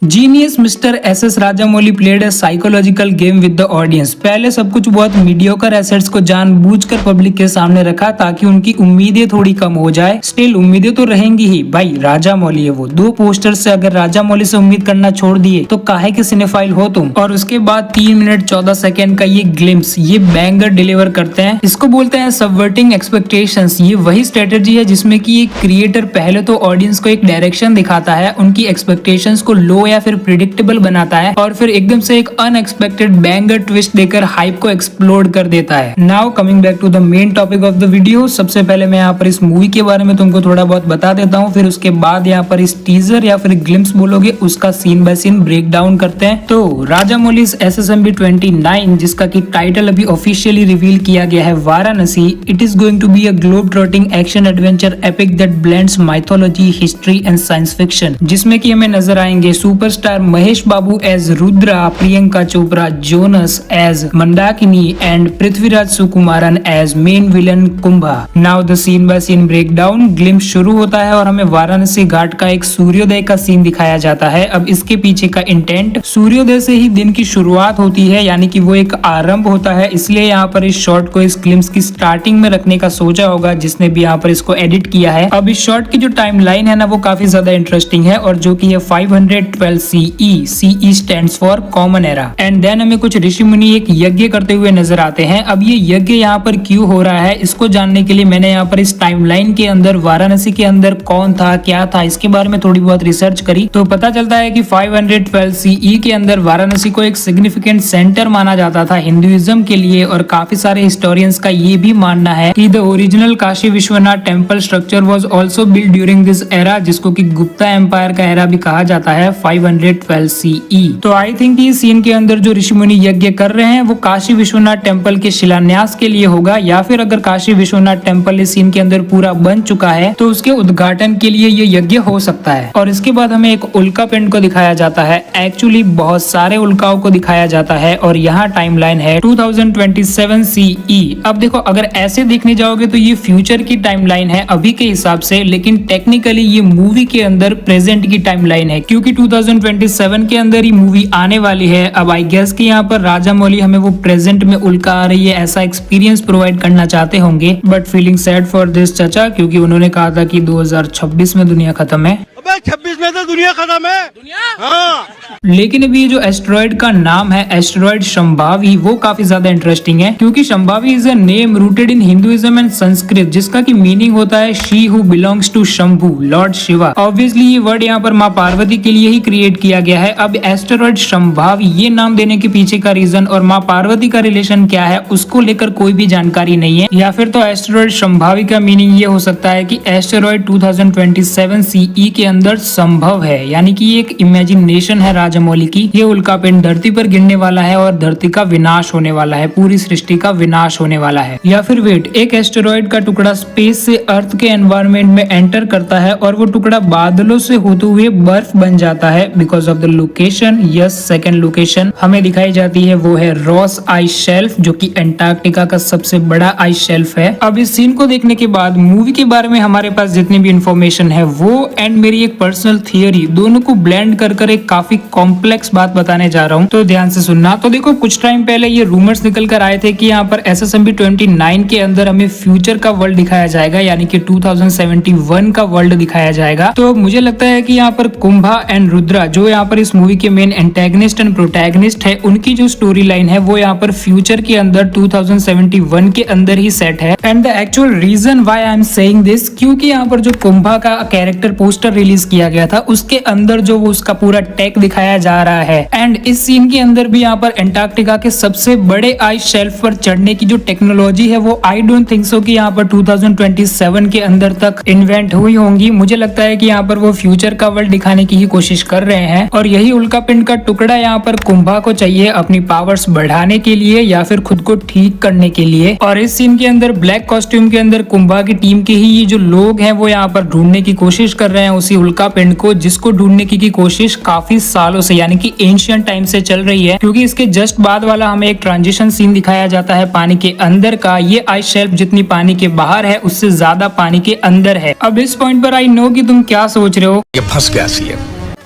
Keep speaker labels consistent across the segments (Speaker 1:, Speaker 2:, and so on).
Speaker 1: Genius mister S Rajamouli played a psychological game with the audience. पहले सब कुछ बहुत मीडियोकर एसेट्स को जानबूझकर पब्लिक के सामने रखा ताकि उनकी उम्मीदें थोड़ी कम हो जाए। स्टिल उम्मीदें तो रहेंगी ही, भाई राजामौली है वो। दो पोस्टर से अगर राजामौली से उम्मीद करना छोड़ दिए तो काहे के सिनेफाइल हो तुम। और उसके बाद 3 मिनट 14 सेकंड का ये ग्लिम्स, ये बैंगर डिलीवर करते हैं। इसको बोलते हैं सबवर्टिंग एक्सपेक्टेशंस। ये वही स्ट्रेटेजी है जिसमें कि एक क्रिएटर पहले तो ऑडियंस को एक डायरेक्शन दिखाता है, उनकी एक्सपेक्टेशंस को लो या फिर प्रिडिक्टेबल बनाता है और फिर एकदम से एक अनएक्सपेक्टेड बैंगर ट्विस्ट देकर हाइप को एक्सप्लोड कर देता है। Now coming back to the main topic of the video. सबसे पहले मैं यहाँ पर इस मूवी के बारे में तुमको थोड़ा बहुत बता देता हूँ, फिर उसके बाद यहाँ पर इस टीजर या फिर ग्लिम्स बोलोगे उसका scene by scene break down करते हैं। तो राजामौली SSMB 29, जिसका की टाइटल अभी ऑफिशियली रिवील किया गया है Varanasi. It is going to be a globe trotting action adventure epic that blends mythology, history and science fiction, जिसमें कि हमें नजर आएंगे superstar Mahesh Babu as Rudra, Priyanka Chopra Jonas as Mandakini and Prithviraj Sukumaran as main villain Kumbha. Now the scene by scene break down. Glimpse शुरू होता है और हमें वाराणसी घाट का एक सूर्योदय का सीन दिखाया जाता है। अब इसके पीछे का इंटेंट, सूर्योदय से ही दिन की शुरुआत होती है, यानी कि वो एक आरंभ होता है, इसलिए यहाँ पर इस शॉट को इस ग्लिम्स की स्टार्टिंग में रखने का सोचा होगा जिसने भी यहाँ पर इसको एडिट किया है। अब इस शॉट की जो टाइम लाइन है ना वो काफी ज्यादा इंटरेस्टिंग है और जो की है 512 CE stands for common era. And then हमें कुछ ऋषि मुनि एक यज्ञ करते हुए नजर आते हैं। अब ये यज्ञ यहाँ पर क्यों हो रहा है इसको जानने के लिए मैंने यहाँ पर इस टाइमलाइन के अंदर वाराणसी के अंदर कौन था क्या था इसके बारे में थोड़ी बहुत रिसर्च करी तो पता चलता है कि 512 CE के अंदर वाराणसी को एक सिग्निफिकेंट सेंटर माना जाता था हिंदुइज्म के लिए। और काफी सारे हिस्टोरियंस का ये भी मानना है कि the original Kashi Vishwanath temple structure was also build during this era, जिसको कि गुप्ता एम्पायर का एरा भी कहा जाता है, 512 CE। तो आई थिंक इस सीन के अंदर जो ऋषि मुनि यज्ञ कर रहे हैं वो काशी विश्वनाथ टेम्पल के शिलान्यास के लिए होगा, या फिर अगर काशी विश्वनाथ टेम्पल इस सीन के अंदर पूरा बन चुका है तो उसके उद्घाटन के लिए ये यज्ञ हो सकता है। और इसके बाद हमें एक उल्का पिंड को दिखाया जाता है। एक्चुअली बहुत सारे उल्काओं को दिखाया जाता है और यहाँ टाइमलाइन है 2027 CE। अब देखो अगर ऐसे देखने जाओगे तो ये फ्यूचर की टाइमलाइन है अभी के हिसाब से, लेकिन टेक्निकली ये मूवी के अंदर प्रेजेंट की टाइमलाइन है क्योंकि 2027 के अंदर ही मूवी आने वाली है। अब आई गेस कि यहाँ पर राजामौली हमें वो प्रेजेंट में उल्का आ रही है ऐसा एक्सपीरियंस प्रोवाइड करना चाहते होंगे। But feeling sad for this चाचा, क्योंकि उन्होंने कहा था कि 2026 में दुनिया खत्म है।
Speaker 2: 26 में तो दुनिया खत्म है। दुनिया? हाँ।
Speaker 1: लेकिन अभी जो एस्टेरॉइड का नाम है एस्टेरॉइड शंभावी, वो काफी ज्यादा इंटरेस्टिंग है क्योंकि Shambhavi is a name rooted in Hinduism and Sanskrit, जिसका की मीनिंग होता है she who belongs to Shambhu, lord Shiva. Obviously ये वर्ड यहाँ पर माँ पार्वती के लिए ही क्रिएट किया गया है। अब एस्टेरॉइड शंभावी ये नाम देने के पीछे का रीजन और माँ पार्वती का रिलेशन क्या है उसको लेकर कोई भी जानकारी नहीं है। या फिर तो एस्टेरॉइड शंभावी का मीनिंग ये हो सकता है कि एस्टेरॉइड 2027 CE के अंदर संभव है, यानी कि ये एक इमेजिनेशन है राजामौली की। ये उल्कापिंड धरती पर गिरने वाला है और धरती का विनाश होने वाला है, पूरी सृष्टि का विनाश होने वाला है। या फिर वेट, एक एस्टेरॉइड का टुकड़ा स्पेस से अर्थ के एनवायरनमेंट में एंटर करता है और वो टुकड़ा बादलों से होते हुए बर्फ बन जाता है because of the location. Yes, second location हमें दिखाई जाती है वो है रॉस आइस शेल्फ, जो कि अंटार्कटिका का सबसे बड़ा आइस शेल्फ है। अब इस सीन को देखने के बाद मूवी के बारे में हमारे पास जितनी भी इंफॉर्मेशन है वो एंड मेरी एक पर्सनल थियरी, दोनों को ब्लेंड कर एक काफी कॉम्प्लेक्स बात बताने जा रहा हूँ, तो ध्यान से सुनना। तो देखो कुछ टाइम पहले ये रूमर्स निकल कर आए थे कि यहाँ पर SSMB 29 के अंदर हमें फ्यूचर का वर्ल्ड दिखाया जाएगा, यानी कि 2071 का वर्ल्ड दिखाया जाएगा। तो मुझे लगता है कि यहाँ पर कुंभा एंड रुद्रा जो यहाँ पर इस मूवी के मेन एंटेगनिस्ट एंड प्रोटैगनिस्ट है, उनकी जो स्टोरी लाइन है वो यहाँ पर फ्यूचर के अंदर 2071 के अंदर ही सेट है। And the actual reason why I am saying this, क्योंकि यहाँ पर जो कुंभा का कैरेक्टर पोस्टर रिलीज किया गया था उसके अंदर जो वो उसका पूरा टेक दिखाया जा रहा है। एंड इस सीन के अंदर भी यहाँ पर अंटार्कटिका के सबसे बड़े आइस शेल्फ पर चढ़ने की जो टेक्नोलॉजी है वो आई डोंट थिंक सो कि यहाँ पर 2027 के अंदर तक इन्वेंट हुई होंगी। मुझे लगता है कि यहाँ पर वो फ्यूचर का वर्ल्ड दिखाने की ही कोशिश कर रहे हैं और यही उल्कापिंड का टुकड़ा यहाँ पर कुंभा को चाहिए अपनी पावर्स बढ़ाने के लिए या फिर खुद को ठीक करने के लिए। और इस सीन के अंदर ब्लैक कॉस्ट्यूम के अंदर कुंभा की टीम के ही ये जो लोग हैं वो यहाँ पर ढूंढने की कोशिश कर रहे हैं उसी उल्कापिंड को, जिसको ढूंढने की कोशिश काफी सालों से यानी कि एंशिएंट टाइम से चल रही है। क्योंकि इसके जस्ट बाद वाला हमें एक ट्रांजिशन सीन दिखाया जाता है पानी के अंदर का। ये आइस शेल्फ जितनी पानी के बाहर है उससे ज्यादा पानी के अंदर है। अब इस पॉइंट पर आई नो कि तुम क्या सोच रहे हो,
Speaker 2: ये फंस गया सी है।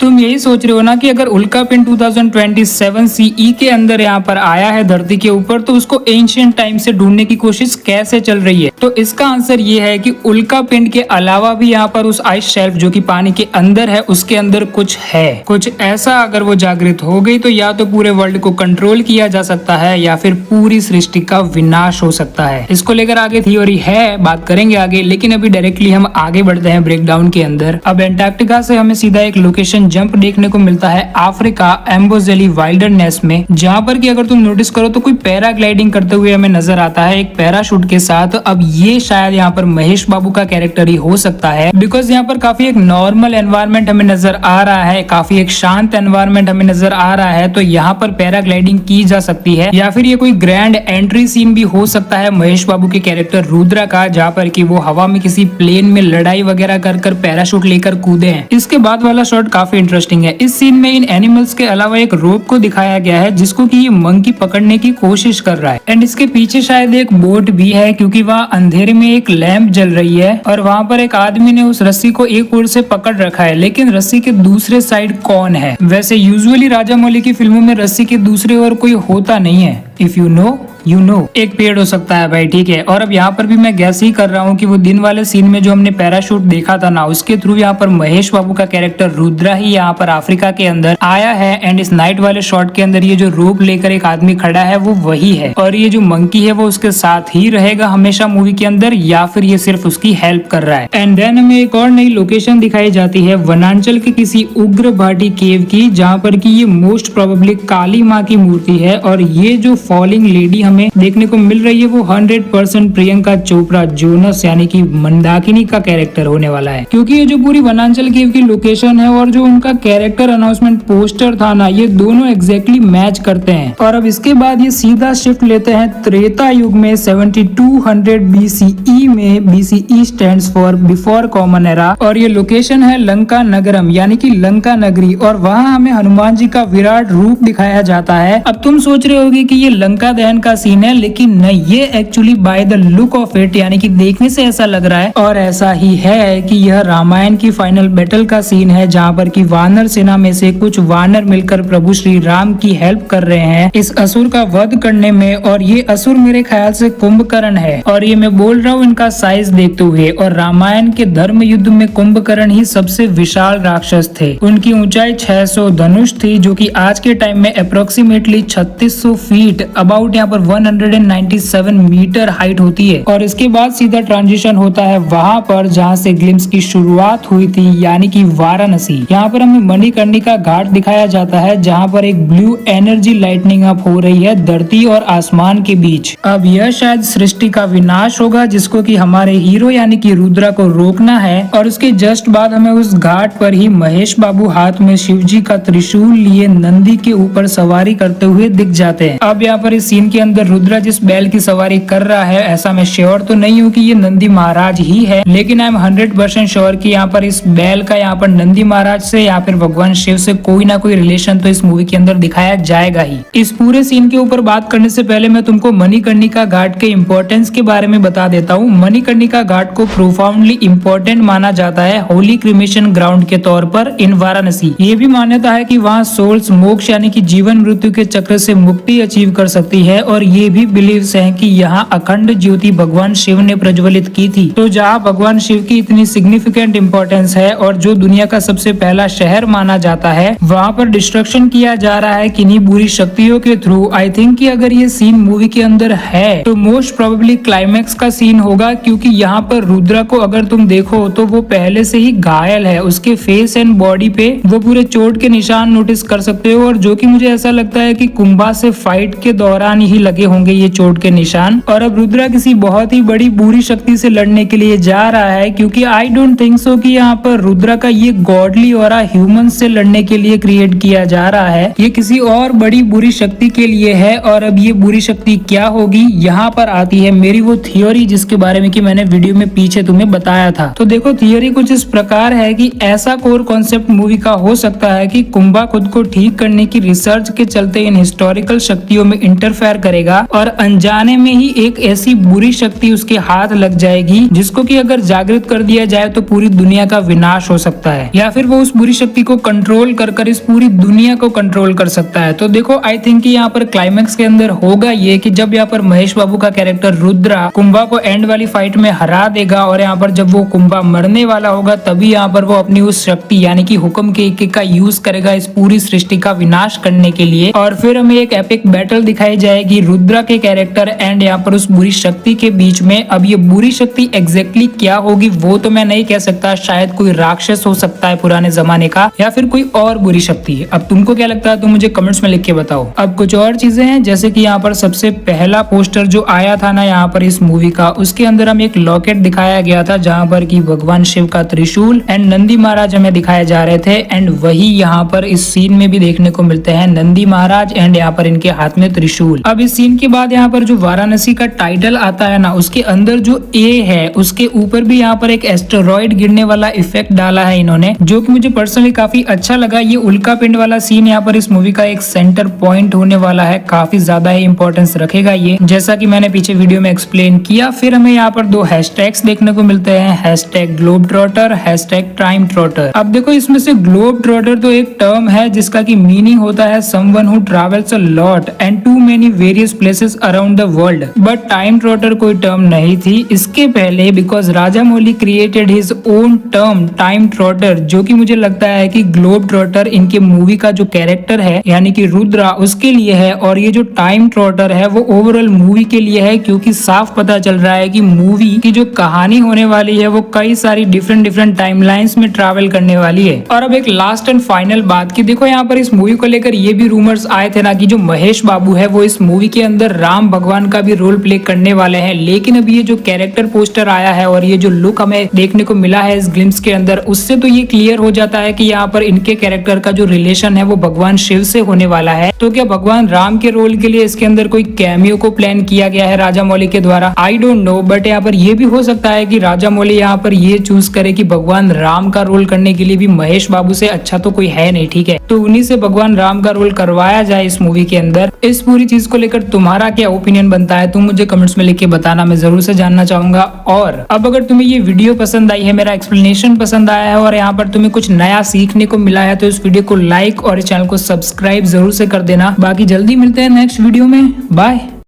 Speaker 1: तुम यही सोच रहे हो ना कि अगर उल्का पिंड 2027 सीई के अंदर यहाँ पर आया है धरती के ऊपर, तो उसको एंशिएंट टाइम से ढूंढने की कोशिश कैसे चल रही है। तो इसका आंसर ये है कि उल्का पिंड के अलावा भी यहाँ पर उस आइस शेल्फ जो कि पानी के अंदर है, उसके अंदर कुछ है, कुछ ऐसा। अगर वो जागृत हो गई तो या तो पूरे वर्ल्ड को कंट्रोल किया जा सकता है या फिर पूरी सृष्टि का विनाश हो सकता है। इसको लेकर आगे थ्योरी है, बात करेंगे आगे, लेकिन अभी डायरेक्टली हम आगे बढ़ते हैं ब्रेकडाउन के अंदर। अब एंटार्क्टिका से हमें सीधा एक लोकेशन जंप देखने को मिलता है अफ्रीका एम्बोजेली वाइल्डरनेस में, जहाँ पर कि अगर तुम नोटिस करो तो कोई पैराग्लाइडिंग करते हुए हमें नजर आता है एक पैराशूट के साथ। अब ये शायद यहाँ पर महेश बाबू का कैरेक्टर ही हो सकता है, बिकॉज यहाँ पर काफी एक नॉर्मल एनवायरनमेंट हमें नजर आ रहा है, काफी एक शांत एनवायरनमेंट हमें नजर आ रहा है। तो यहाँ पर पैराग्लाइडिंग की जा सकती है, या फिर ये कोई ग्रैंड एंट्री सीन भी हो सकता है महेश बाबू के कैरेक्टर रुद्रा का, जहाँ पर कि वो हवा में किसी प्लेन में लड़ाई वगैरह कर पैराशूट लेकर कूदे हैं। इसके बाद वाला शॉट काफी इंटरेस्टिंग है। इस सीन में इन एनिमल्स के अलावा एक रोप को दिखाया गया है जिसको कि ये मंकी पकड़ने की कोशिश कर रहा है, एंड इसके पीछे शायद एक बोट भी है क्योंकि वहाँ अंधेरे में एक लैंप जल रही है और वहाँ पर एक आदमी ने उस रस्सी को एक ओर से पकड़ रखा है, लेकिन रस्सी के दूसरे साइड कौन है? वैसे यूजुअली राजामौली की फिल्मों में रस्सी के दूसरे ओर कोई होता नहीं है। If you know you know, एक पेड़ हो सकता है भाई, ठीक है। और अब यहाँ पर भी मैं गैस ही कर रहा हूँ कि वो दिन वाले सीन में जो हमने पैराशूट देखा था ना, उसके थ्रू यहाँ पर महेश बाबू का कैरेक्टर रुद्रा ही यहाँ पर अफ्रीका के अंदर आया है, एंड इस नाइट वाले शॉट के अंदर ये जो रोप लेकर एक आदमी खड़ा है वो वही है, और ये जो मंकी है वो उसके साथ ही रहेगा हमेशा मूवी के अंदर, या फिर ये सिर्फ उसकी हेल्प कर रहा है। एंड देन हमें एक और नई लोकेशन दिखाई जाती है वनांचल के किसी उग्र भाटी केव की, जहाँ पर की ये मोस्ट प्रोबेबली काली माँ की मूर्ति है, और ये जो फॉलिंग लेडी हमें देखने को मिल रही है वो 100% प्रियंका चोपड़ा जोनस यानी कि मंदाकिनी का कैरेक्टर होने वाला है, क्योंकि ये जो पूरी वनांचल केव की लोकेशन है और जो उनका कैरेक्टर अनाउंसमेंट पोस्टर था ना, ये दोनों एग्जैक्टली मैच करते हैं। और अब इसके बाद ये सीधा शिफ्ट लेते हैं त्रेता युग में 7200 BCE में। BCE stands for before common era, और ये लोकेशन है लंका नगरम यानी कि लंका नगरी, और वहाँ हमें हनुमान जी का विराट रूप दिखाया जाता है। अब तुम सोच रहे होगे कि ये लंका दहन का सीन है, लेकिन नहीं, ये actually by the look of it यानी कि देखने से ऐसा लग रहा है और ऐसा ही है कि यह रामायण की फाइनल बैटल का सीन है, जहाँ पर कि वानर सेना में से कुछ वानर मिलकर प्रभु श्री राम की हेल्प कर रहे हैं इस असुर का वध करने में। और ये असुर मेरे ख्याल से कुंभकर्ण है, और ये मैं बोल रहा हूँ इनका साइज देखते हुए। और रामायण के धर्म युद्ध में कुंभकर्ण ही सबसे विशाल राक्षस थे। उनकी ऊंचाई 600 धनुष थी, जो कि आज के टाइम में अप्रोक्सीमेटली 3600 फीट, अबाउट यहाँ पर 197 मीटर हाइट होती है। और इसके बाद सीधा ट्रांजिशन होता है वहां पर जहां से ग्लिम्स की शुरुआत हुई थी, यानी कि वाराणसी। यहाँ पर हमें मणिकर्णिका घाट दिखाया जाता है, जहाँ पर एक ब्लू एनर्जी लाइटनिंग अप हो रही है धरती और आसमान के बीच। अब यह शायद सृष्टि का विनाश होगा, जिसको कि हमारे हीरो यानी कि रुद्रा को रोकना है। और उसके जस्ट बाद हमें उस घाट पर ही महेश बाबू हाथ में शिवजी का त्रिशूल लिए नंदी के ऊपर सवारी करते हुए दिख जाते हैं। अब यहाँ पर इस सीन के अंदर रुद्रा जिस बैल की सवारी कर रहा है, ऐसा मैं श्योर तो नहीं हूँ कि ये नंदी महाराज ही है, लेकिन आई एम 100% श्योर कि यहाँ पर इस बैल का यहाँ पर नंदी महाराज से या फिर भगवान शिव से कोई ना कोई रिलेशन तो इस मूवी के अंदर दिखाया जाएगा ही। इस पूरे सीन के ऊपर बात करने से पहले मैं तुमको मणिकर्णिका घाट के इम्पोर्टेंस के बारे में बता देता हूँ। मणिकर्णिका घाट को प्रोफाउंडली इम्पोर्टेंट माना जाता है होली क्रिमेशन ग्राउंड के तौर पर इन वाराणसी। ये भी मान्यता है कि वहाँ सोल्स मोक्ष यानी कि जीवन मृत्यु के चक्र से मुक्ति अचीव कर सकती है, और ये भी बिलीव्स हैं कि यहाँ अखंड ज्योति भगवान शिव ने प्रज्वलित की थी। तो जहाँ भगवान शिव की इतनी सिग्निफिकेंट इंपॉर्टेंस है और जो दुनिया का सबसे पहला शहर माना जाता है, वहाँ पर डिस्ट्रक्शन किया जा रहा है किन्हीं बुरी शक्तियों के थ्रू। आई थिंक कि अगर ये सीन मूवी के अंदर है तो मोस्ट प्रोबेबली क्लाइमैक्स का सीन होगा, क्योंकि यहाँ पर रुद्रा को अगर तुम देखो तो वो पहले से ही घायल है। उसके फेस एंड बॉडी पे वो पूरे चोट के निशान नोटिस कर सकते हो, और जो कि मुझे ऐसा लगता है कि कुंभा से फाइट के दौरान ही लगे होंगे ये चोट के निशान। और अब रुद्रा किसी बहुत ही बड़ी बुरी शक्ति से लड़ने के लिए जा रहा है, क्योंकि आई डोंट थिंक सो कि यहाँ पर रुद्रा का ये गॉडली ऑरा ह्यूमन से लड़ने के लिए क्रिएट किया जा रहा है, ये किसी और बड़ी बुरी शक्ति के लिए है। और अब ये बुरी शक्ति क्या होगी, यहाँ पर आती है मेरी वो थियोरी जिसके बारे में कि मैंने वीडियो में पीछे तुम्हें बताया था। तो देखो थियोरी कुछ इस प्रकार है कि ऐसा कोर कॉन्सेप्ट मूवी का हो सकता है कि कुंभा खुद को ठीक करने की रिसर्च के चलते इन हिस्टोरिकल शक्तियों में इंटरफेयर करेगा करेगा और अनजाने में ही एक ऐसी बुरी शक्ति उसके हाथ लग जाएगी जिसको कि अगर जागृत कर दिया जाए तो पूरी दुनिया का विनाश हो सकता है, या फिर वो उस बुरी शक्ति को कंट्रोल कर इस पूरी दुनिया को कंट्रोल कर सकता है। तो देखो आई थिंक कि यहाँ पर क्लाइमैक्स के अंदर होगा ये कि जब यहाँ पर महेश बाबू का कैरेक्टर रुद्रा कुंभा को एंड वाली फाइट में हरा देगा और यहाँ पर जब वो कुंभा मरने वाला होगा तभी यहाँ पर वो अपनी उस शक्ति यानी कि हुक्म के एक का यूज करेगा इस पूरी सृष्टि का विनाश करने के लिए, और फिर हमें एक एपिक बैटल दिखाई जाएगी रुद्रा के कैरेक्टर एंड यहाँ पर उस बुरी शक्ति के बीच में। अब ये बुरी शक्ति एग्जैक्टली क्या होगी वो तो मैं नहीं कह सकता, शायद कोई राक्षस हो सकता है पुराने जमाने का या फिर कोई और बुरी शक्ति। अब तुमको क्या लगता है तो मुझे कमेंट्स में लिख के बताओ। अब कुछ और चीजें हैं जैसे कि यहाँ पर सबसे पहला पोस्टर जो आया था ना यहाँ पर इस मूवी का, उसके अंदर हमें एक लॉकेट दिखाया गया था जहाँ पर कि भगवान शिव का त्रिशूल एंड नंदी महाराज हमें दिखाए जा रहे थे, एंड वही यहाँ पर इस सीन में भी देखने को मिलते हैं नंदी महाराज एंड यहाँ पर इनके हाथ में त्रिशूल। अब इस सीन के बाद यहाँ पर जो वाराणसी का टाइटल आता है ना उसके अंदर जो ए है उसके ऊपर भी यहाँ पर एक एस्टेरॉइड गिरने वाला इफेक्ट डाला है इन्होंने, जो कि मुझे पर्सनली काफी अच्छा लगा। ये उल्का पिंड वाला सीन यहाँ पर इस मूवी का एक सेंटर पॉइंट होने वाला है, काफी ज्यादा ही इंपॉर्टेंस रखेगा ये, जैसा कि मैंने पीछे वीडियो में एक्सप्लेन किया। फिर हमें यहाँ पर 2 हैशटैग्स देखने को मिलते हैं, hashtag globe trotter, hashtag time trotter. अब देखो इसमें से ग्लोब ट्रॉटर तो एक टर्म है जिसका की मीनिंग होता है someone who travels a lot and to many various places around the world, but time trotter कोई टर्म नहीं थी इसके पहले, because Rajamouli created his own term time trotter, जो कि मुझे लगता है कि ग्लोब ट्रॉटर इनके मूवी का जो कैरेक्टर है यानी कि रुद्रा उसके लिए है, और ये जो टाइम ट्रॉटर है वो ओवरऑल मूवी के लिए है, क्योंकि साफ पता चल रहा है कि मूवी की जो कहानी होने वाली है वो कई सारी डिफरेंट टाइमलाइंस में ट्रैवल करने वाली है। और अब एक लास्ट एंड फाइनल बात की देखो यहाँ पर इस मूवी को लेकर ये भी रूमर्स आए थे ना कि जो महेश बाबू है वो इस मूवी के अंदर राम भगवान का भी रोल प्ले करने वाले हैं, लेकिन अब ये जो कैरेक्टर पोस्टर आया है और ये जो लुक हमें देखने को मिला है इस ग्लिम्स के अंदर, उससे तो ये क्लियर हो जाता है कि यहाँ पर इनके कैरेक्टर का जो रिलेशन है वो भगवान शिव से होने वाला है। तो क्या भगवान राम के रोल के लिए इसके अंदर कोई कैमियो को प्लान किया गया है राजामौली के द्वारा? आई डोंट नो, बट यहाँ पर ये भी हो सकता है कि राजामौली यहाँ पर ये चूज करे कि भगवान राम का रोल करने के लिए भी महेश बाबू से अच्छा तो कोई है नहीं, ठीक है, तो उन्हीं से भगवान राम का रोल करवाया जाए इस मूवी के अंदर। इस पूरी चीज को लेकर तुम्हारा क्या ओपिनियन बनता है तुम मुझे कमेंट्स में लिख के बताना, मैं जरूर से जानना चाहूंगा। और अब अगर तुम्हें ये वीडियो पसंद आई है, मेरा एक्सप्लेनेशन पसंद आया है और यहाँ पर तुम्हें कुछ नया सीखने को मिला है तो इस वीडियो को लाइक और चैनल को सब्सक्राइब जरूर से कर देना। बाकी जल्दी मिलते हैं नेक्स्ट वीडियो में, बाय।